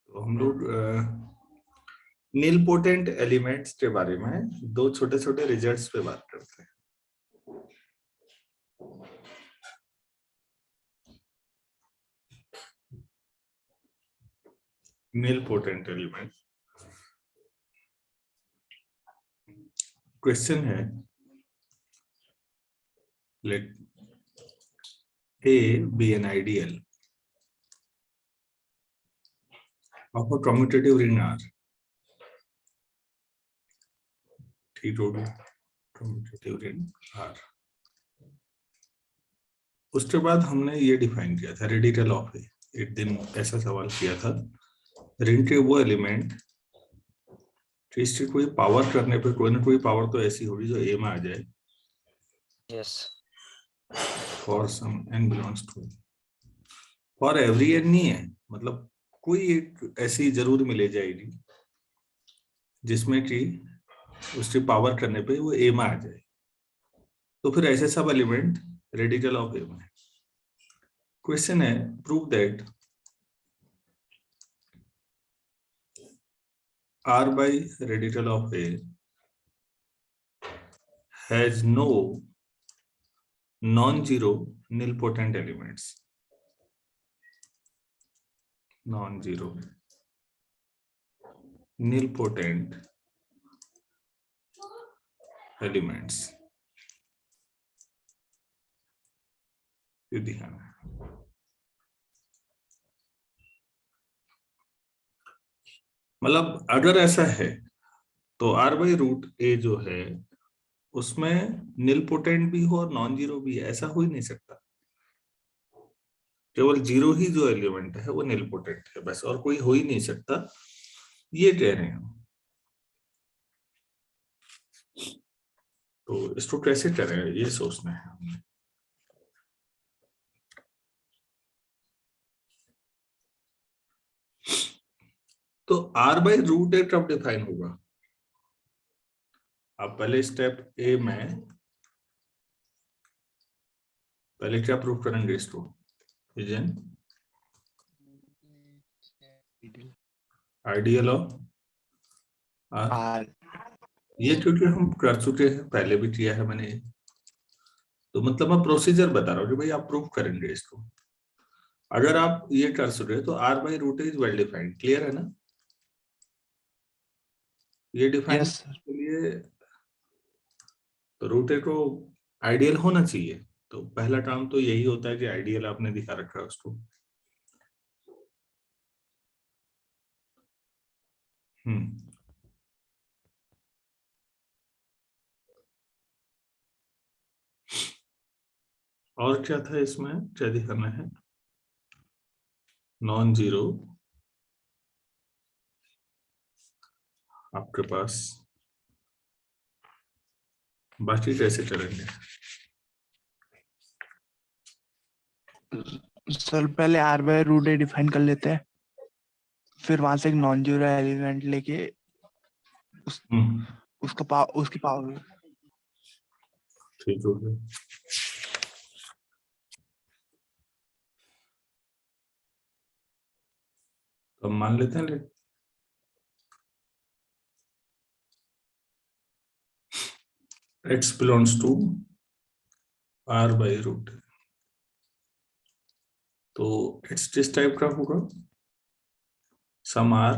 तो हम लोग नीलपोटेंट एलिमेंट्स के बारे में दो छोटे छोटे रिजल्ट्स पे बात करते हैं। नीलपोटेंट एलिमेंट क्वेश्चन है, late A be an ideal of a commutative ring R. ठीक हो गया, commutative ring R। उसके बाद हमने ये डिफाइन किया था रेडिकल ऑफ ए। एक दिन ऐसा सवाल किया था, रिंग के वो एलिमेंट इसकी कोई पावर करने पे कोई ना कोई पावर तो ऐसी होगी जो ए में आ जाए। Yes. For some n belongs to, for every n नहीं है, मतलब कोई एक ऐसी जरूर मिले जाएगी जिसमें कि उसकी पावर करने पे वो ए में आ जाए, तो फिर ऐसे सब एलिमेंट रेडिकल ऑफ ए में। क्वेश्चन है, prove that R by radical of A has no non-zero nilpotent elements. Non-zero nilpotent elements. ये दिखाना है। मतलब अगर ऐसा है तो R by रूट A जो है उसमें nilpotent भी हो और नॉन जीरो भी है, ऐसा हो ही नहीं सकता। केवल जीरो ही जो एलिमेंट है वो nilpotent है बस, और कोई हो ही नहीं सकता, ये कह रहे हैं। तो इसको कैसे करें ये सोचना है हमने। तो R बाई रूट ए कब डिफाइन होगा? आप पहले स्टेप ए में पहले क्या प्रूव करेंगे इसको, आइडियल ऑफ R। ये क्योंकि हम कर चुके हैं, पहले भी किया है मैंने, तो मतलब मैं प्रोसीजर बता रहा हूँ कि भाई आप प्रूव करेंगे इसको। अगर आप ये कर चुके तो R by root is well defined, clear है ना? ये डिफाइन के लिए तो रूट ए को आइडियल होना चाहिए, तो पहला काम तो यही होता है कि आइडियल आपने दिखा रखा है उसको। और क्या था इसमें, क्या दिखाना है? नॉन जीरो आपके पास, बाकी कैसे करेंगे? सर पहले R by root a define कर लेते हैं, फिर वहां से एक नॉन जीरो एलिमेंट लेके उसकी पावर। ठीक हो गया। तो मान लेते हैं x belongs to R by root, तो x किस टाइप का होगा? सम R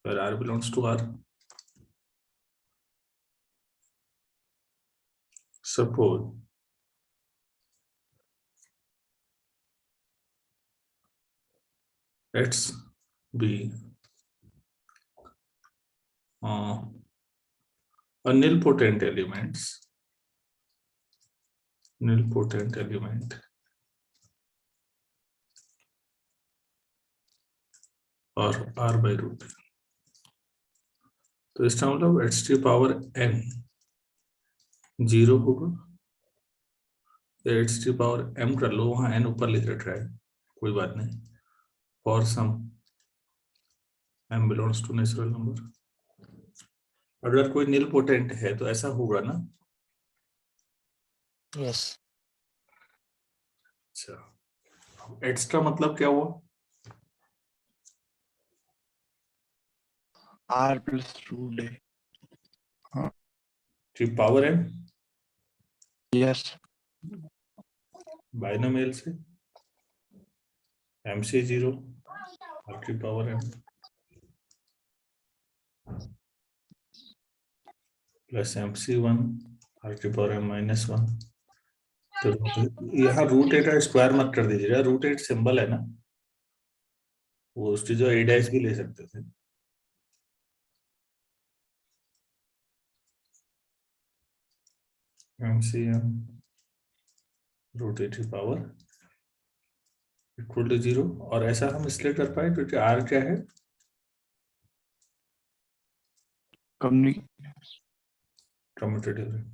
फिर R belongs to R। Suppose let's be a nilpotent element और R by रूट, तो इसका मतलब x की पावर n जीरो होगा, तो x की पावर m कर लो, वहां n ऊपर लिख रखा है, कोई बात नहीं। For some m belongs to natural number, अगर कोई नील पोटेंट है तो ऐसा होगा ना Yes. अच्छा, एक्स्ट्रा मतलब क्या हुआ? R plus root A. कि पावर m Yes. बाइनोमियल से MC 0 r की power m plus MC 1 r की पावर m माइनस 1। तो यहाँ रूट ए का स्क्वायर मत कर दीजिएगा, रूट एट सिंबल है ना, वो उसकी जो ए डैश भी ले सकते थे। MCM रूट एट की पावर इक्वल टू 0, और ऐसा हम इसलिए कर पाए क्योंकि आर क्या है? Commutative ring.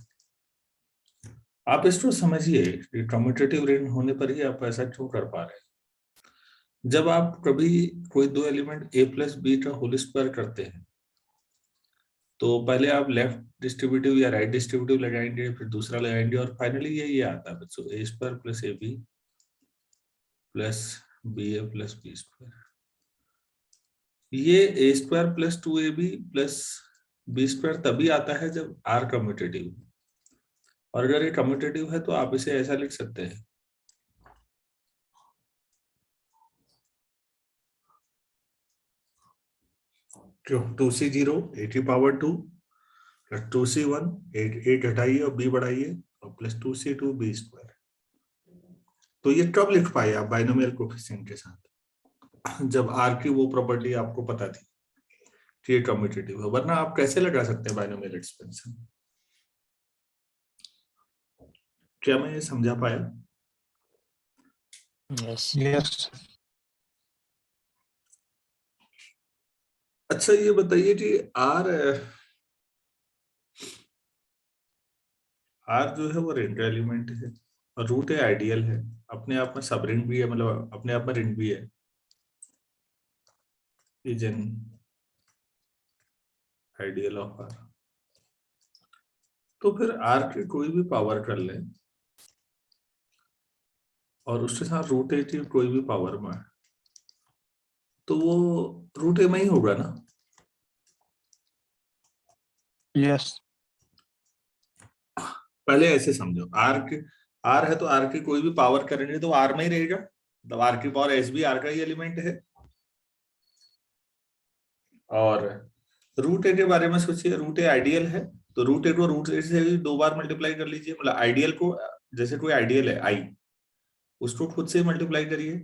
आप इसको समझिए कि कम्यूटेटिव रिंग होने पर ही आप ऐसा क्यों कर पा रहे हैं। जब आप कभी कोई दो एलिमेंट a प्लस बी का होल स्क्वायर करते हैं तो पहले आप लेफ्ट डिस्ट्रीब्यूटिव या राइट डिस्ट्रीब्यूटिव लगाएंगे, फिर दूसरा लगाएंगे, और फाइनली ये आता है बच्चों A square plus A B plus B A plus B square. ये A square plus 2ab plus B square तभी आता है जब आर कम्यूटेटिव, और अगर ये कम्यूटेटिव है तो आप इसे ऐसा लिख सकते हैं, क्यों 2c0 a की पावर 2 प्लस 2c1 8 हटाइए और b बढ़ाइए और प्लस 2c2 b स्क्वायर। तो ये कब लिख पाए आप बाइनोमियल कोएफिशिएंट के साथ? जब आर की वो प्रॉपर्टी आपको पता थी कि ये कम्यूटेटिव है, वरना आप कैसे लगा सकते हैं बाइनोमियल एक्सपेंशन? क्या मैं ये समझा पाया? Yes. Yes. अच्छा, ये बताइए कि आर जो है वो रिंग का एलिमेंट है और रूट है आइडियल है, अपने आप में सब रिंग भी है, मतलब अपने आप में रिंग भी है, is an ideal of R. तो फिर आर की कोई भी पावर कर ले और उसके साथ रूट ए की कोई भी पावर में, तो वो रूट ए में ही होगा ना? Yes. पहले ऐसे समझो, आर है तो आर की कोई भी पावर करेंगे तो आर में ही रहेगा, मतलब आर की पावर एस भी आर का ही एलिमेंट है। और रूट ए के बारे में सोचिए, रूट ए आइडियल है तो रूट ए को रूट ए से दो बार मल्टीप्लाई कर लीजिए, मतलब आइडियल को, जैसे कोई आइडियल है आई, उसको खुद से मल्टीप्लाई करिए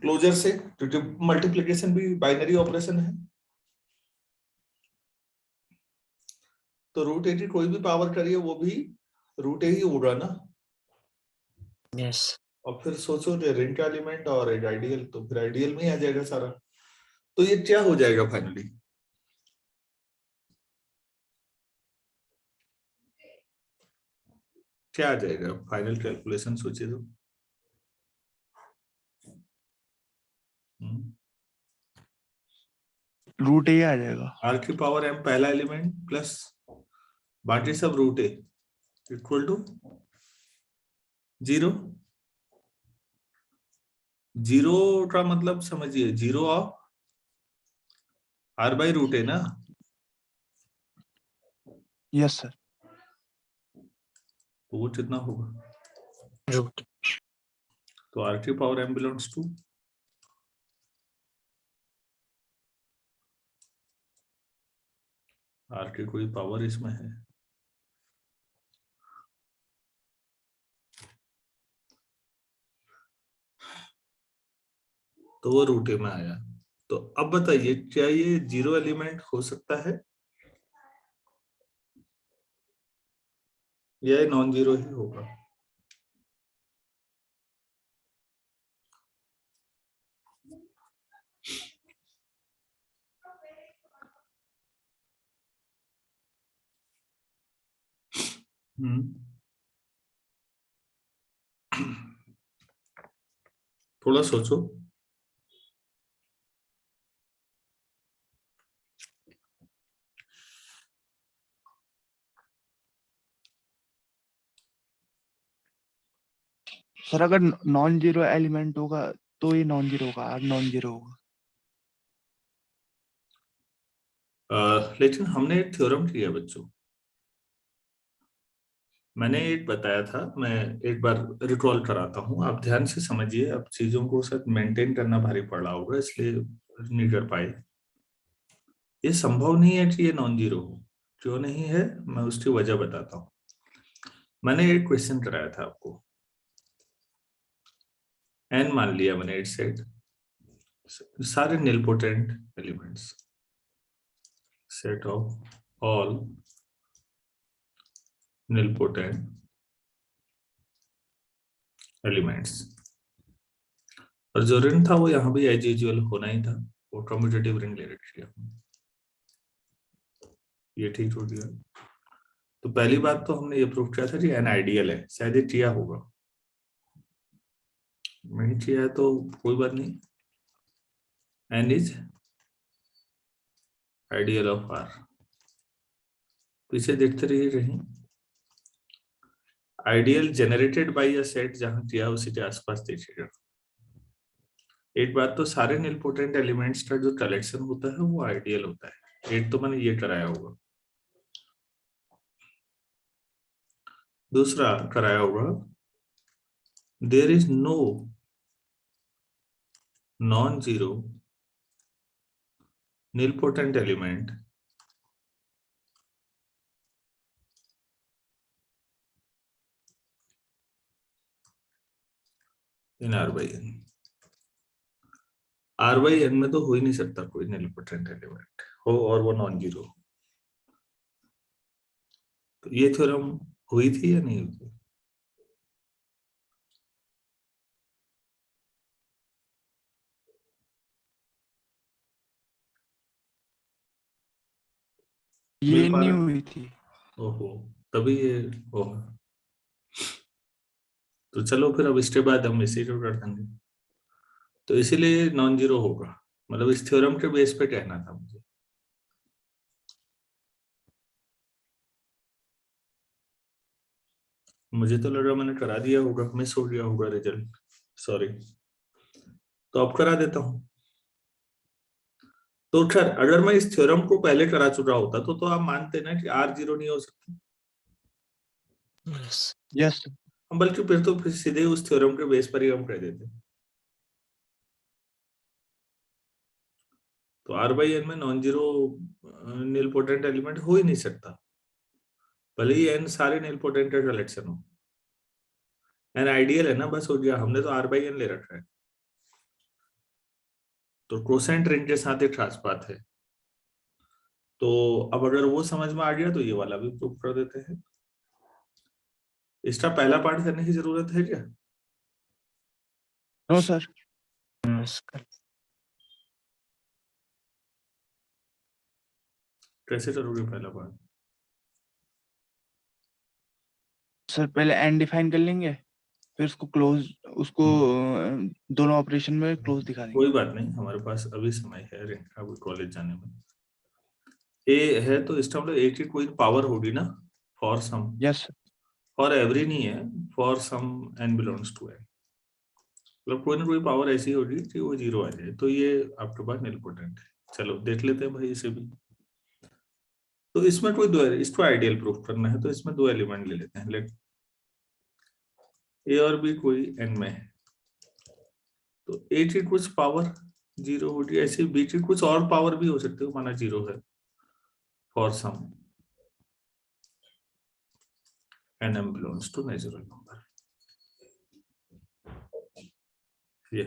क्लोजर से, क्योंकि मल्टीप्लिकेशन भी बाइनरी ऑपरेशन है। तो रूट ए की कोई भी पावर करिए वो भी रूट ए ही होगा ना। Yes. और फिर सोचो रिंग का एलिमेंट और एक आइडियल, तो फिर आइडियल में ही आ जाएगा सारा। तो ये क्या हो जाएगा फाइनली? क्या आ जाएगा फाइनल कैलकुलेशन, सोचिए तो। रूट ए आ जाएगा। आर की पावर एम पहला एलिमेंट प्लस बाकी सब रूट ए इक्वल टू 0। 0 का मतलब समझिए, 0 ऑफ आर बाई रूट ए ना। Yes sir. तो वो कितना होगा? Root. तो आर की power m belongs to R की कोई पावर इसमें है, तो वो रूट ए में आया। तो अब बताइए क्या ये 0 एलिमेंट हो सकता है या ये नॉन जीरो ही होगा? थोड़ा सोचो। सर अगर नॉन जीरो एलिमेंट होगा तो ये नॉन जीरो होगा, आर नॉन जीरो होगा। लेकिन हमने एक थ्योरम किया बच्चों, मैंने एक बताया था, मैं एक बार रिकॉल कराता हूँ, आप ध्यान से समझिए। अब चीजों को साथ मेंटेन करना भारी पड़ रहा होगा इसलिए नहीं कर पाए। ये संभव नहीं है कि ये नॉन जीरो हो। क्यों नहीं है, मैं उसकी वजह बताता हूँ। मैंने एक क्वेश्चन कराया था आपको, एन मान लिया मैंने, इट सेट सारे nilpotent elements, set of all nilpotent elements, और जो रिंग था वो यहाँ भी एज यूजुअल होना ही था, वो कम्यूटेटिव रिंग ले रखी है। ये ठीक हो गया। तो पहली बात तो हमने ये प्रूव किया था कि एन आइडियल है, शायद ये किया होगा, नहीं किया है तो कोई बात नहीं। N is ideal of R, पीछे देखते रहिए कहीं। Ideal generated by a set, जहां किया उसी के आसपास देखिएगा। एक बात तो सारे निलपोटेंट एलिमेंट्स का जो कलेक्शन होता है वो आइडियल होता है, एक तो मैंने ये कराया होगा। दूसरा कराया होगा, there is no non zero nilpotent element in R by N. R by N में तो हो ही नहीं सकता कोई निलपोटेंट एलिमेंट हो और वो नॉन जीरो। तो ये थ्योरम हुई थी या नहीं हुई थी? ये मिल पा नहीं रहा? हुई थी। ओहो, तभी ये होगा। तो चलो फिर अब इसके बाद हम इसी को कर देंगे। तो इसीलिए नॉन जीरो होगा, मतलब इस थ्योरम के बेस पे कहना था मुझे। मुझे तो लगा मैंने करा दिया होगा, मिस हो गया होगा रिजल्ट, सॉरी। तो अब करा देता हूँ। तो खैर, अगर मैं इस थ्योरम को पहले करा चुका होता तो आप मानते ना कि आर जीरो नहीं हो सकता। Yes. यस। हम बल्कि फिर सीधे उस थ्योरम के बेस पर ही हम कह देते। तो आर बाई एन में नॉन जीरो निलपोटेंट एलिमेंट हो ही नहीं सकता, भले ही एन सारे निलपोटेंट का कलेक्शन हो। एन आइडियल है ना, बस हो गया, हमने तो आर बाई एन ले रखा है। तो कोसेंट रिंग के साथ एक खास बात है। तो अब अगर वो समझ में आ गया तो ये वाला भी प्रूव कर देते हैं। इसका पहला पार्ट करने की जरूरत है क्या? No sir. Yes. कैसे करोगे पहला पार्ट? सर पहले एन डिफाइन कर लेंगे, फिर उसको क्लोज, उसको दोनों ऑपरेशन में क्लोज दिखा देंगे। कोई बात नहीं, हमारे पास अभी समय है रिंग का कॉलेज जाने में। ए है तो इसका मतलब ए की कोई पावर होगी ना, for some, yes. For every नहीं है, for some n belongs to N, मतलब कोई ना कोई पावर ऐसी होगी कि वो जीरो आ जाए, तो ये आपके पास निलपोटेंट है। चलो देख लेते हैं भाई इसे भी। तो इसमें कोई दो, इसको आइडियल प्रूफ करना है तो इसमें दो एलिमेंट ले लेते हैं। लेट ए और बी कोई एन में है, तो ए की कुछ पावर जीरो होगी, ऐसे बी की कुछ और पावर भी हो सकती है, माना जीरो है, for some n m belongs to natural number. ये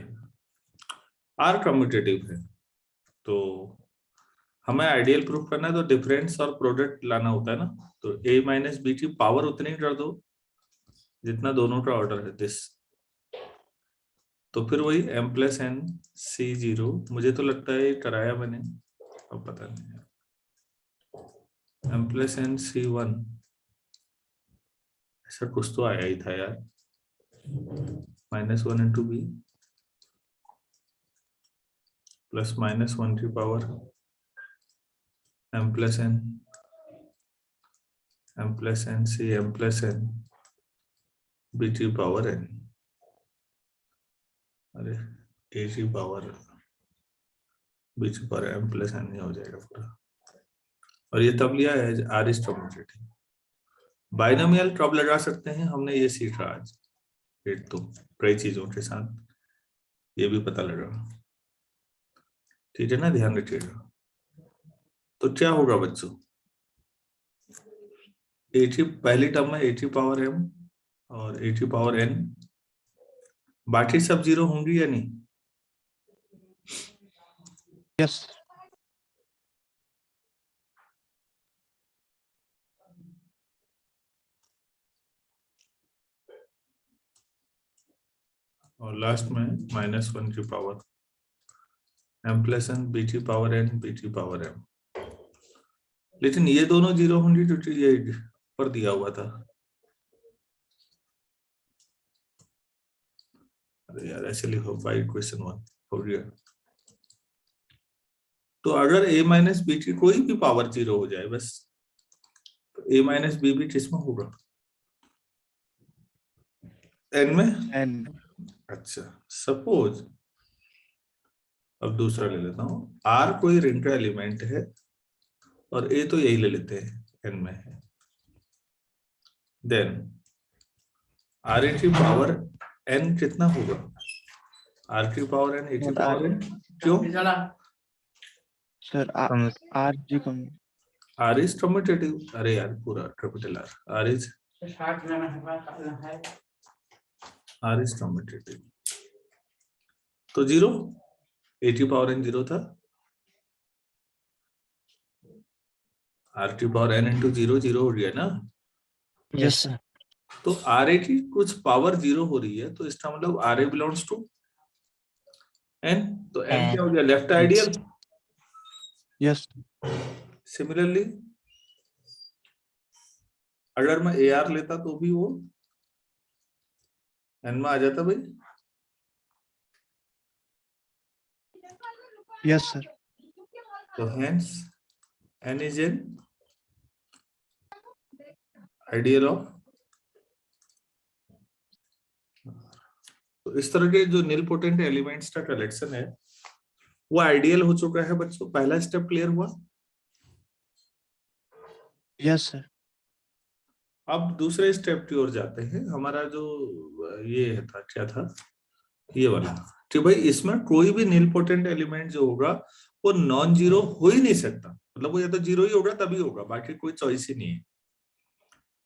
आर कम्यूटेटिव है, तो हमें आइडियल प्रूफ करना है तो डिफरेंस और प्रोडक्ट लाना होता है ना। तो ए माइनस बी की पावर उतनी ही कर दो जितना दोनों का ऑर्डर है, दिस। तो फिर वही m plus n C zero, मुझे तो लगता है कराया मैंने, अब पता नहीं, m plus n C one, ऐसा कुछ तो आया ही था यार, -1 इंटू बी प्लस -1 की power m plus n C m plus n b की पावर n। अरे ए की पावर बीच पर m प्लस n हो जाएगा पूरा, और ये तब लिया है आर इज कम्यूटेटिव। बाइनोमियल कब लगा सकते हैं हमने ये सीखा आज, फिर तो कई चीजों के साथ ये भी पता लगा, ठीक है ना, ध्यान रखिएगा। तो क्या होगा बच्चों, पहली टर्म में ए की पावर m और ए की पावर n, बाकी सब जीरो होंगी या नहीं? यस और लास्ट में -1 की power m plus n, b की पावर n, बी की पावर m। लेकिन ये दोनों जीरो होंगी क्योंकि ये पर दिया हुआ था। अरे यार ऐसे लिखो, बाई क्वेश्चन 1 हो गया। तो अगर a माइनस बी की कोई भी पावर जीरो हो जाए बस, तो a माइनस बी भी किसमें होगा, n में। एन अच्छा सपोज, अब दूसरा ले लेता हूँ, r कोई रिंग का एलिमेंट है और a तो यही ले लेते हैं n में है, देन r की पावर n कितना होगा, r की पावर n, a की पावर n, क्यों? Sir R G come r is commutative, अरे यार पूरा कैपिटल R इज कम्यूटेटिव, तो जीरो, a की पावर n जीरो था, r की power n into zero zero हो गया ना। Yes sir. तो RA की कुछ पावर जीरो हो रही है, तो इसका मतलब RA बिलोंग्स टू n, तो n क्या हो गया, लेफ्ट आइडियल। यस सिमिलरली अगर मैं AR लेता तो भी वो n में आ जाता भाई। यस सर तो hence n is an ideal of, तो इस तरह के जो नील पोटेंट एलिमेंट्स का कलेक्शन है वो आइडियल हो चुका है बच्चों। पहला स्टेप क्लियर हुआ। यस सर अब दूसरे स्टेप की ओर जाते हैं। हमारा जो ये था, क्या था, ये वाला, कि भाई इसमें कोई भी नील पोटेंट एलिमेंट जो होगा वो नॉन जीरो हो ही नहीं सकता, मतलब वो या तो जीरो ही होगा तभी होगा, बाकी कोई चॉइस ही नहीं है।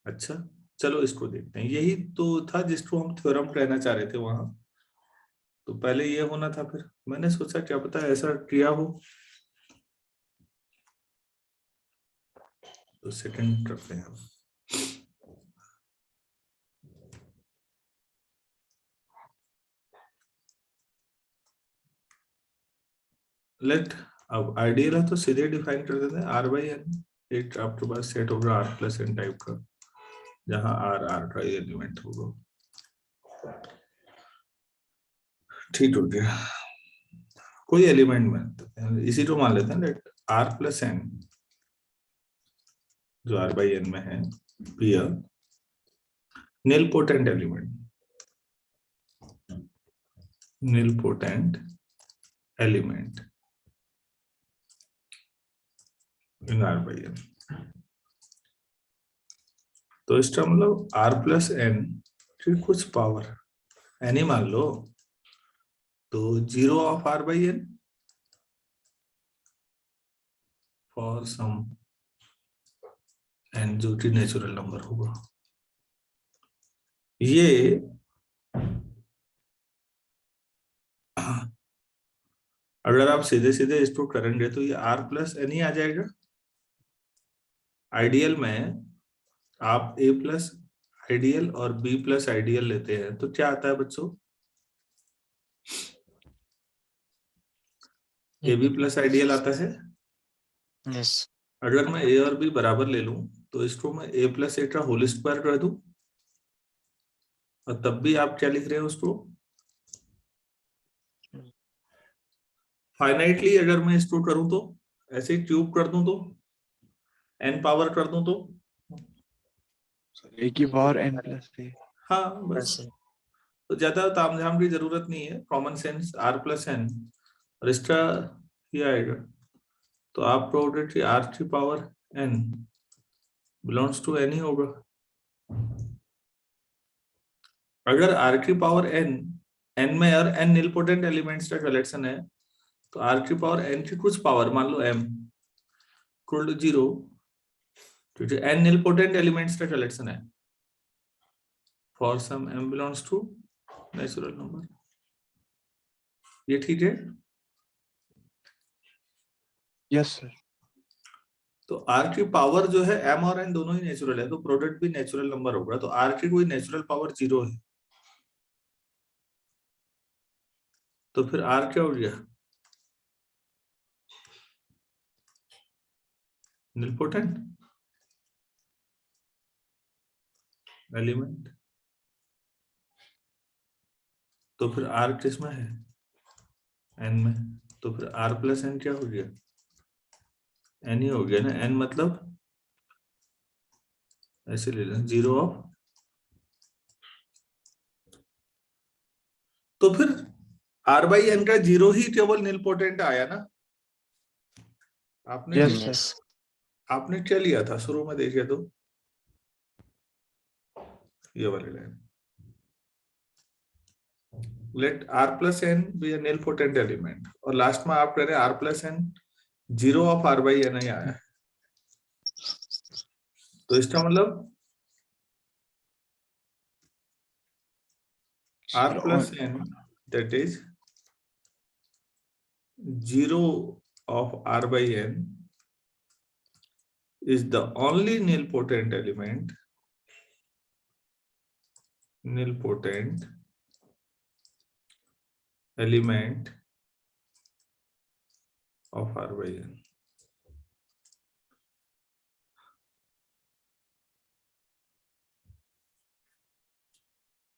अच्छा चलो इसको देखते हैं, यही तो था जिसको हम थ्योरम कहना चाह रहे थे वहां। तो पहले ये होना था, फिर मैंने सोचा क्या पता ऐसा किया हो, तो सेकंड करते हैं। लेट, अब आइडियल है तो सीधे डिफाइन कर देते हैं, आर बाई एन। एक आपके पास सेट होगा आर प्लस एन टाइप का, जहां आर आर का एलिमेंट होगा। ठीक हो गया, कोई एलिमेंट में इसी को मान लेते हैं, लेट आर प्लस एन जो आर बाई एन में है, be a nilpotent element, nilpotent element in R by N. तो इसका मतलब आर प्लस एन की कुछ पावर एन ही मान लो, तो zero of R by N for some n जो कि नेचुरल नंबर होगा। ये अगर आप सीधे सीधे इसको करेंगे तो ये आर प्लस एन ही आ जाएगा। आइडियल में आप ए प्लस आइडियल और बी प्लस आइडियल लेते हैं तो क्या आता है बच्चों, ए बी प्लस आइडियल आता है। यस अगर मैं ए और बी बराबर ले लूं तो इसको मैं ए प्लस ए का होल स्क्वायर कर दूं, और तब भी आप क्या लिख रहे हैं उसको, फाइनाइटली अगर मैं इसको करूं तो ऐसे ही क्यूब कर दूं तो एन पावर कर दूं तो, ए की पावर एन प्लस ए। हाँ बस। तो ज्यादा तामझाम की जरूरत नहीं है, कॉमन सेंस r+n और एक्स्ट्रा ही आएगा। तो आप probability r⁴n belongs to n ही होगा। अगर r⁴n n में और n निलपोटेंट एलिमेंट्स का कलेक्शन है तो r⁴n की कुछ पावर, मान लो m इक्वल टू 0, क्योंकि n निलपोटेंट एलिमेंट्स का कलेक्शन है, for some m belongs to natural number. ये ठीक है? Yes sir. तो r की पावर जो है m और n दोनों ही नेचुरल है, तो प्रोडक्ट भी नेचुरल नंबर होगा। तो r की कोई नेचुरल पावर 0 है, तो फिर r क्या हो गया? Nilpotent element. तो फिर r किस में है? n में। तो फिर r+n क्या हो गया? n ही हो गया ना। n मतलब ऐसे ले लें 0 ऑफ, तो फिर r/n का 0 ही केवल निलपोटेंट आया ना। आपने यस Yes. आपने क्या लिया था शुरू में, देखिए तो ये वाली लाइन, लेट r+n बी ए निलपोटेंट एलिमेंट, और लास्ट में आप कह रहे हैं r+n 0 ऑफ r/n ही आया है। तो इसका मतलब r+n that is 0 of r/n is the only nilpotent element of r/n।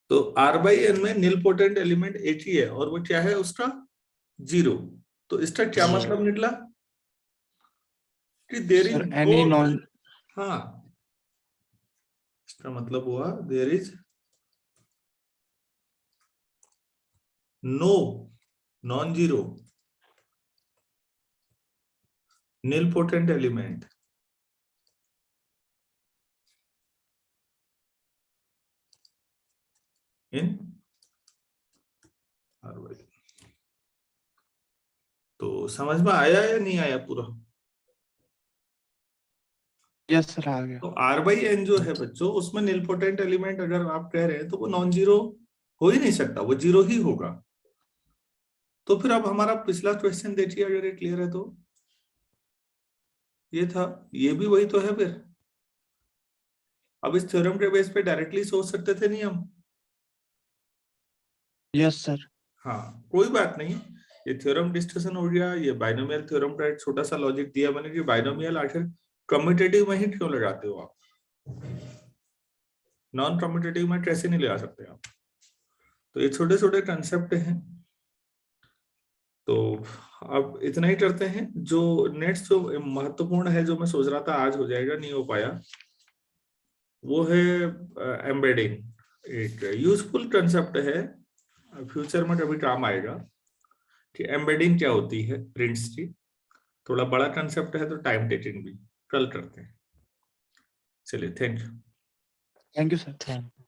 तो r/n में निलपोटेंट एलिमेंट एक ही है, और वो क्या है उसका? 0। तो इसका क्या Zero. मतलब निकला कि there is sir any non, हाँ, इसका मतलब हुआ there is no non zero nilpotent element in r/n। तो समझ में आया या नहीं आया पूरा? यस सर आ गया। तो r/n जो है बच्चों, उसमें निलपोटेंट एलिमेंट अगर आप कह रहे हैं तो वो नॉन जीरो हो ही नहीं सकता, वो 0 ही होगा। तो फिर अब हमारा पिछला क्वेश्चन देखिए, अगर ये क्लियर है तो ये था, ये भी वही तो है फिर। अब इस थ्योरम के बेस पे डायरेक्टली सोच सकते थे नहीं हम? Yes sir. हाँ, कोई बात नहीं, ये थ्योरम डिस्कशन हो गया। ये बाइनोमियल थ्योरम का एक छोटा सा लॉजिक दिया मैंने कि बाइनोमियल आखिर कम्यूटेटिव में ही क्यों लगाते हो आप, नॉन कम्यूटेटिव में कैसे नहीं लगा सकते आप? तो ये छोटे छोटे कंसेप्ट हैं। तो अब इतना ही करते हैं। जो नेक्स्ट जो महत्वपूर्ण है, जो मैं सोच रहा था आज हो जाएगा, नहीं हो पाया, वो है एम्बेडिंग। एक यूजफुल कंसेप्ट है, फ्यूचर में कभी काम आएगा कि एम्बेडिंग क्या होती है प्रिंट्स की। थोड़ा बड़ा कंसेप्ट है, तो टाइम टेकिंग भी, कल करते हैं। चलिए, thank you. Thank you sir. Thank